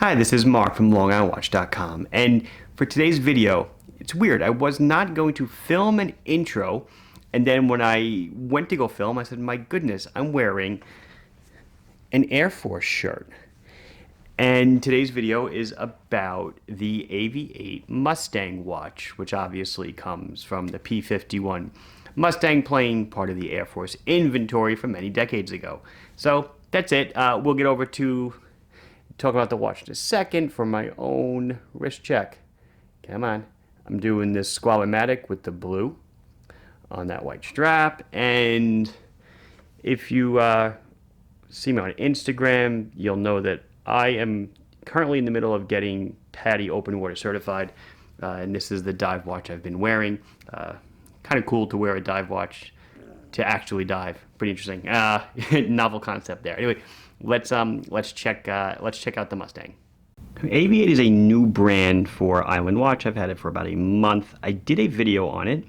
Hi, this is Mark from LongIslandWatch.com, and for today's video, it's weird. I was not going to film an intro, and then when I went to go film, I said, my goodness, I'm wearing an Air Force shirt. And today's video is about the AVI-8 Mustang watch, which obviously comes from the P-51 Mustang plane, part of the Air Force inventory from many decades ago. So that's it. We'll get over to talk about the watch in a second for my own wrist check. Come on. I'm doing this Squalomatic with the blue on that white strap. And if you see me on Instagram, you'll know that I am currently in the middle of getting PADI open water certified. And this is the dive watch I've been wearing. Kind of cool to wear a dive watch to actually dive. Pretty interesting. Novel concept there. Anyway, let's check out the Mustang. AVI-8 is a new brand for Island Watch. I've had it for about a month. I did a video on it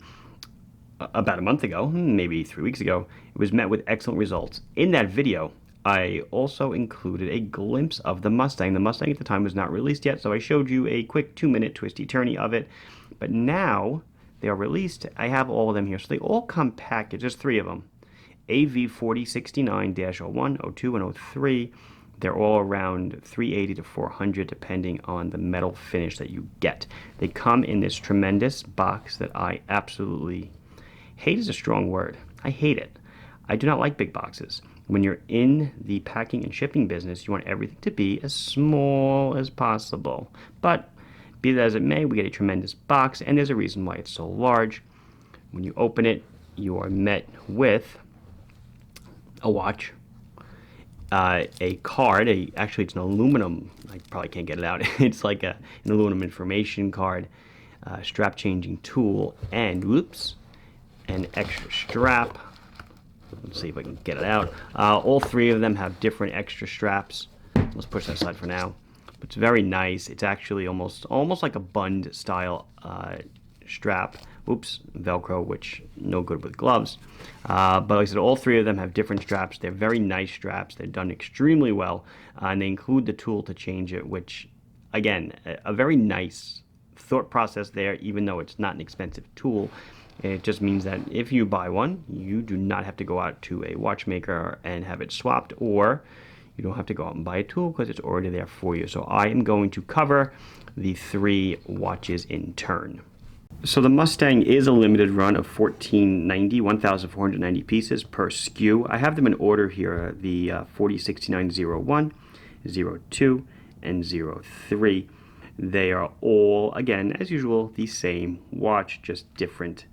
about a month ago, maybe 3 weeks ago. It was met with excellent results. In that video, I also included a glimpse of the Mustang. The Mustang at the time was not released yet, so I showed you a quick 2-minute twisty-turny of it. But now they are released. I have all of them here. So they all come packaged. There's 3 of them. AV4069-01, 02, and 03. They're all around 380 to 400 depending on the metal finish that you get. They come in this tremendous box that I absolutely hate is a strong word. I hate it. I do not like big boxes. When you're in the packing and shipping business, you want everything to be as small as possible. But be that as it may, we get a tremendous box, and there's a reason why it's so large. When you open it, you are met with a watch, a card, actually it's an aluminum, I probably can't get it out, it's like an aluminum information card, strap changing tool, and whoops, an extra strap. Let's see if I can get it out. All 3 of them have different extra straps. Let's push that aside for now. But it's very nice. It's actually almost like a bund style strap. Oops, Velcro, which no good with gloves. But like I said, all 3 of them have different straps. They're very nice straps. They're done extremely well. And they include the tool to change it, which, again, a very nice thought process there, even though it's not an expensive tool. It just means that if you buy one, you do not have to go out to a watchmaker and have it swapped, or you don't have to go out and buy a tool because it's already there for you. So I am going to cover the 3 watches in turn. So the Mustang is a limited run of 1,490 pieces per SKU. I have them in order here, the 4069-01, 02, and 03. They are all, again, as usual, the same watch, just different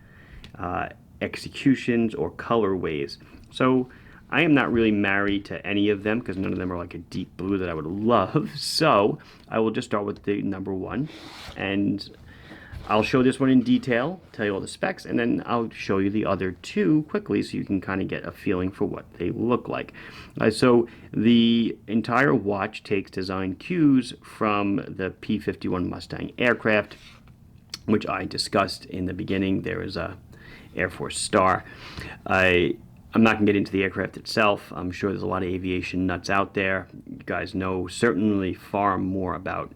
executions or colorways. So I am not really married to any of them because none of them are like a deep blue that I would love. So I will just start with the number 1, and I'll show this one in detail, tell you all the specs, and then I'll show you the other 2 quickly so you can kind of get a feeling for what they look like. So the entire watch takes design cues from the P-51 Mustang aircraft, which I discussed in the beginning. There is a Air Force Star. I'm not going to get into the aircraft itself. I'm sure there's a lot of aviation nuts out there. You guys know certainly far more about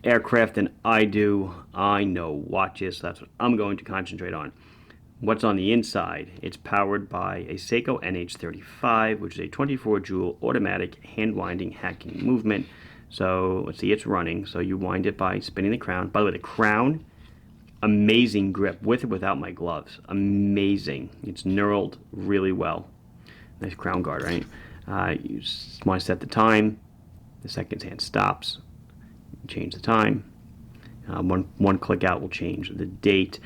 aircraft than I do. I know watches, so that's what I'm going to concentrate on. What's on the inside? It's powered by a Seiko NH35, which is a 24-joule automatic hand-winding hacking movement. So let's see, it's running. So you wind it by spinning the crown. By the way, the crown, amazing grip with or without my gloves. Amazing. It's knurled really well. Nice crown guard, right? You just want to set the time. The seconds hand stops. Change the time. One click out will change the date.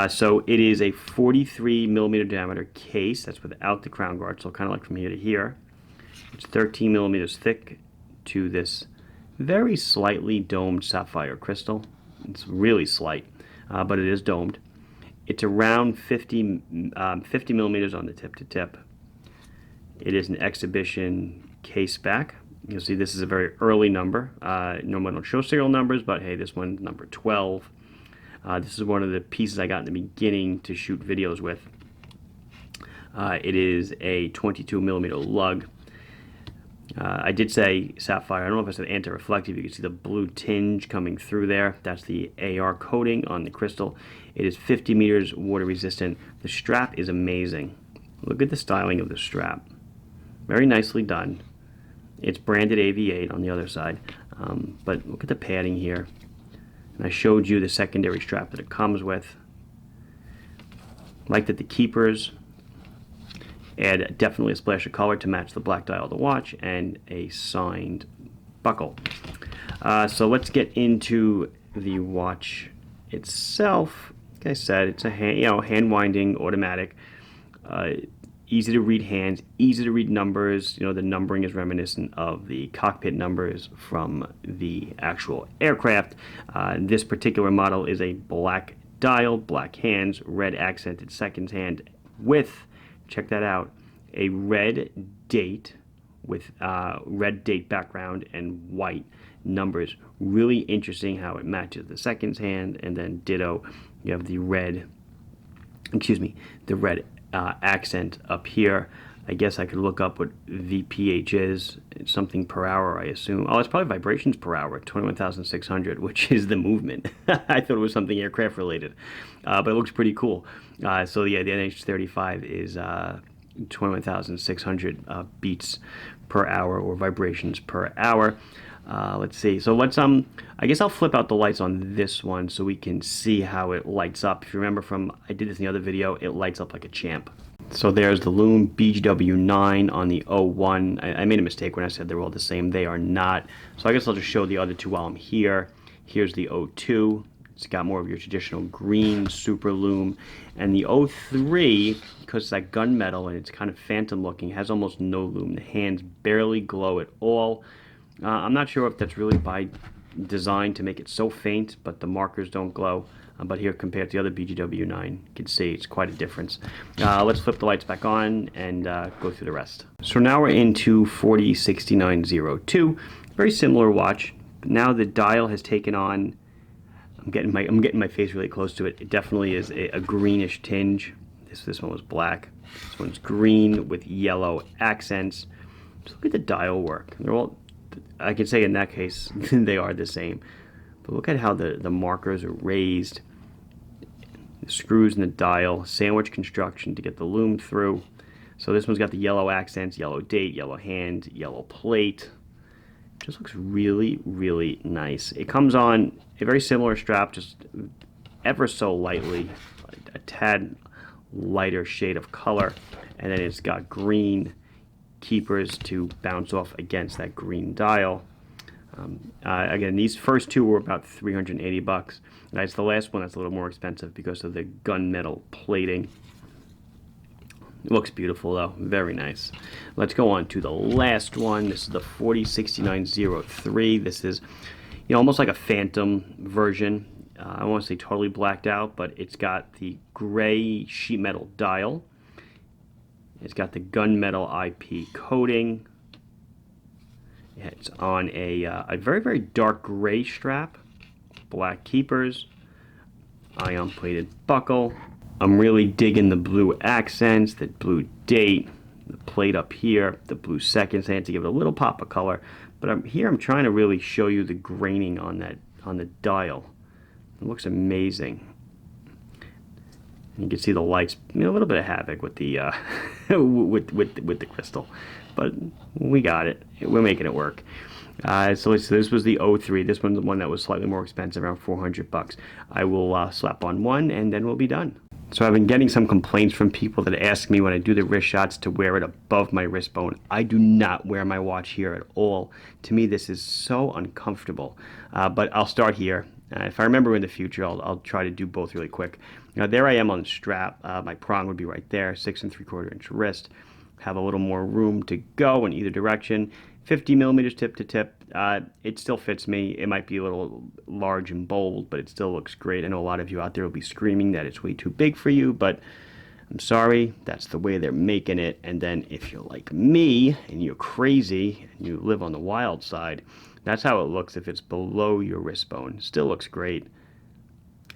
So it is a 43 millimeter diameter case. That's without the crown guard, so kind of like from here to here. It's 13 millimeters thick to this very slightly domed sapphire crystal. It's really slight, but it is domed. It's around 50 millimeters on the tip to tip. It is an exhibition case back. You'll see this is a very early number. Normally I don't show serial numbers, but hey, this one's number 12. This is one of the pieces I got in the beginning to shoot videos with. It is a 22 millimeter lug. I did say sapphire. I don't know if I said anti-reflective. You can see the blue tinge coming through there. That's the AR coating on the crystal. It is 50 meters water resistant. The strap is amazing. Look at the styling of the strap. Very nicely done. It's branded AVI-8 on the other side. But look at the padding here. And I showed you the secondary strap that it comes with. Like that the keepers add definitely a splash of color to match the black dial of the watch, and a signed buckle. So let's get into the watch itself. Like I said, it's a hand winding automatic. Easy to read hands, easy to read numbers. The numbering is reminiscent of the cockpit numbers from the actual aircraft. This particular model is a black dial, black hands, red accented seconds hand with, check that out, a red date with red date background and white numbers. Really interesting how it matches the seconds hand, and then ditto, you have the red, the red accent up here. I guess I could look up what VPH is. It's something per hour, I assume. Oh, it's probably vibrations per hour, 21,600, which is the movement. I thought it was something aircraft related, but it looks pretty cool. So yeah, the NH35 is 21,600 beats per hour, or vibrations per hour. Let's see. So let's I guess I'll flip out the lights on this one so we can see how it lights up. If you remember from, I did this in the other video, it lights up like a champ. So there's the Loom BGW9 on the 01. I made a mistake when I said they're all the same. They are not. So I guess I'll just show the other two while I'm here. Here's the 02. It's got more of your traditional green super loom. And the 03, because it's that gunmetal and it's kind of phantom looking, has almost no loom. The hands barely glow at all. I'm not sure if that's really by design to make it so faint, but the markers don't glow. But here, compared to the other BGW9, you can see it's quite a difference. Let's flip the lights back on and go through the rest. So now we're into 406902. Very similar watch, but now the dial has taken on, I'm getting my face really close to it. It definitely is a greenish tinge. This one was black. This one's green with yellow accents. Just look at the dial work. They're all, I could say in that case, they are the same. But look at how the markers are raised. The screws in the dial, sandwich construction to get the loom through. So this one's got the yellow accents, yellow date, yellow hand, yellow plate. Just looks really, really nice. It comes on a very similar strap, just ever so lightly, a tad lighter shade of color. And then it's got green keepers to bounce off against that green dial. Again, these first two were about 380 bucks. It's the last one that's a little more expensive because of the gunmetal plating. It looks beautiful though, very nice. Let's go on to the last one. This is the 406903. This is, almost like a phantom version. I don't want to say totally blacked out, but it's got the gray sheet metal dial. It's got the gunmetal IP coating. It's on a very, very dark gray strap, black keepers, ion plated buckle. I'm really digging the blue accents, the blue date, the plate up here, the blue seconds hand to give it a little pop of color. But I'm trying to really show you the graining on the dial. It looks amazing. You can see the lights, a little bit of havoc with the with the crystal, but we got it. We're making it work. So this was the 03. This one's the one that was slightly more expensive, around 400 bucks. I will slap on one, and then we'll be done. So I've been getting some complaints from people that ask me when I do the wrist shots to wear it above my wrist bone. I do not wear my watch here at all. To me, this is so uncomfortable. But I'll start here. If I remember in the future, I'll try to do both really quick. Now there I am on the strap. My prong would be right there, 6 3/4 inch wrist. Have a little more room to go in either direction. 50 millimeters tip to tip. It still fits me. It might be a little large and bold, but it still looks great. I know a lot of you out there will be screaming that it's way too big for you, but I'm sorry, that's the way they're making it. And then if you're like me and you're crazy and you live on the wild side, that's how it looks if it's below your wrist bone. Still looks great.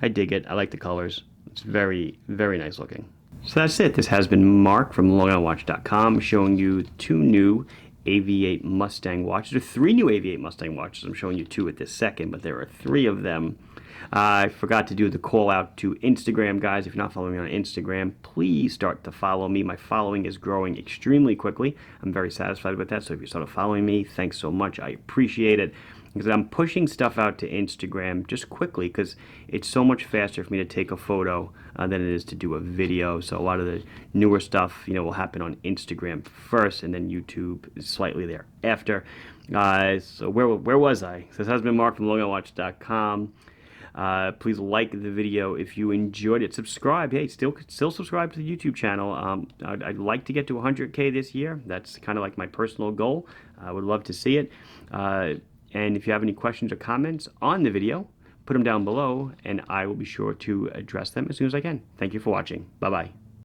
I dig it. I like the colors. It's very, very nice looking. So that's it. This has been Mark from LongIslandWatch.com showing you two new AVI-8 Mustang watches. There are 3 new AVI-8 Mustang watches. I'm showing you 2 at this second, but there are 3 of them. I forgot to do the call out to Instagram, guys. If you're not following me on Instagram, please start to follow me. My following is growing extremely quickly. I'm very satisfied with that. So if you started following me, thanks so much. I appreciate it. Because I'm pushing stuff out to Instagram just quickly because it's so much faster for me to take a photo than it is to do a video. So a lot of the newer stuff, will happen on Instagram first, and then YouTube slightly thereafter. So where was I? So this has been Mark from LongOutWatch.com. Please like the video if you enjoyed it. Subscribe. Hey, still subscribe to the YouTube channel. I'd like to get to 100K this year. That's kind of like my personal goal. I would love to see it. And if you have any questions or comments on the video, put them down below, and I will be sure to address them as soon as I can. Thank you for watching. Bye-bye.